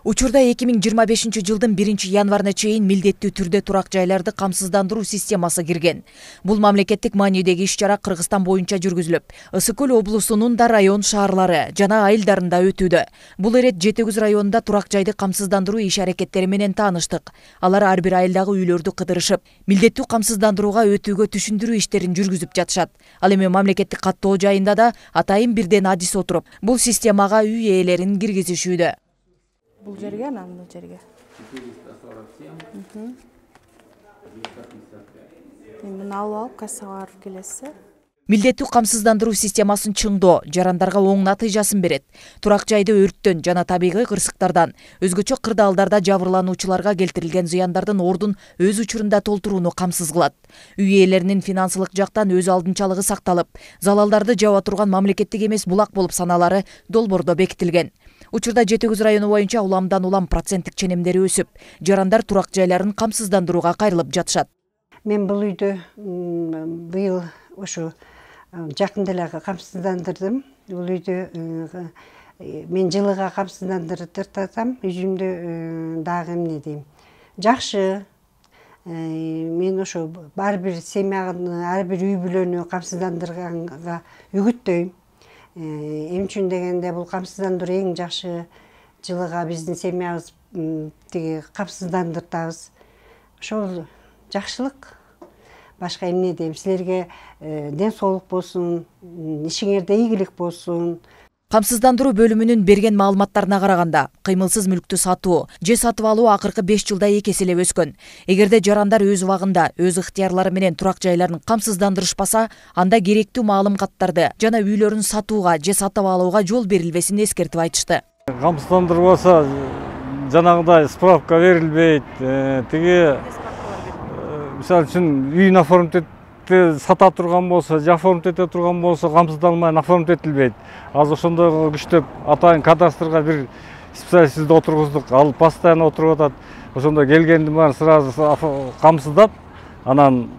Учурда 2025 жылдын 1 январына чейин милдеттүү түрдө турак жайларды камсыздандыруу системасы кирген. Бул мамлекеттик маанидеги иш-чара Кыргызстан боюнча жүргүзүлүп, Ысык Көл облусунун да район шаарлары жана айылдарында өтүүдө. Бул эрет Жети Күз районунда турак жайды камсыздандыруу иш-аракеттери менен тааныштык. Алар ар бир айылдагы үйлөрдү кыдырышып, милдеттүү камсыздандырууга өтүүгө түшүндүрүү иштерин жүргүзүп жатышат. Ал эми мамлекеттик каттоо жайында да атайын бирден адис отуруп, бул системага үй ээлерин киргизишүүдө. Бул жерге, анан бул жерге. Муну алып кассага барып келесиз. Милдеттүү камсыздандыруу системасын чыңдоо жарандарга оң натыйжасын берет. Турак жайды өрттөн жана табигый кырсыктардан, өзгөчө кырдаалдарда жабырлануучуларга келтирилген зыяндардын ордун өз учурунда толтурууну камсыз кылат. Үй ээлеринин финансылык жактан өз алдынчалыгы сакталып, залалдарды жаба турган мамлекеттик эмес булак болуп саналары долбоордо бекитилген. Учурда Жети Күз району боюнча уламдан улам проценттик ченемдери өсүп, жарандар турак жайларын камсыздандырууга кайрылып жатышат. Мен бул үйдү быйыл ошо жакында эле камсыздандырдым. Бул үйдү мен жылыга камсыздандыртатам. Үйүмдү дагы эмне дейм. Жакшы. Мен ошо ар бир семьяны, ар бир үй бүлөнү камсыздандырганга үгүттөйм. Эми үчүн дегенде бул камсыздандыруу эң жакшы. Жылыга биздин семьябыз тиги камсыздандыртабыз. Ошол жакшылык. Башка эмне дейм, силерге ден соолук болсун, ишиңерде ийгилик болсун. Камсыздандыруу бөлүмүнүн берген маалыматтарына караганда, кыймылсыз мүлктү сатуу же сатып алуу акыркы 5 жылда 2 эселеп өскөн. Эгерде жарандар өз убагында, өз ыктыярлары менен турак жайларын камсыздандырышпаса, анда керектүү маалыматтарды жана үйлөрүн сатууга же сатып алууга жол берилбесин эскертип айтышты. Камсыздандырбаса, жанагыдай справка берилбейт, тиги мисалы үчүн үйүн оформить сата турган болсо, же оформить эте турган болсо, камсыздалмай оформить этилбейт. Азыр ошондой күчтөп атайын кадастрга бир специалистти отургуздук. Ал постоянно отуруп атат. Ошондо келгендин баарын сразу камсыздап, анан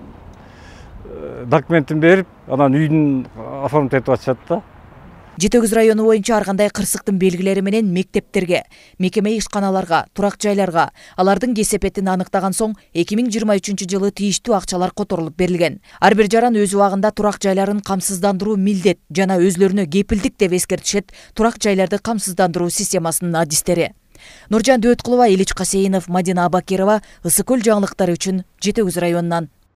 документин берип, анан үйүн оформить этип атышат да. Жети Күз району боюнча ар кандай кырсыктын белгилери менен мектептерге, мекеме ишканаларга, турак жайларга алардын кесепетин аныктаган соң 2023 жылы тийиштүү акчалар которулуп берилген. Ар бир жаран өз убагында турак жайларын камсыздандыруу милдет жана өзлөрүнө кепилдик деп эскертишет турак жайларды камсыздандыруу системасынын адистери. Нуржан Дөөткулова, Илич Касейинов, Мадина Абакирова, Ысык Көл жаңылыктары үчүн Жети Күз районунан.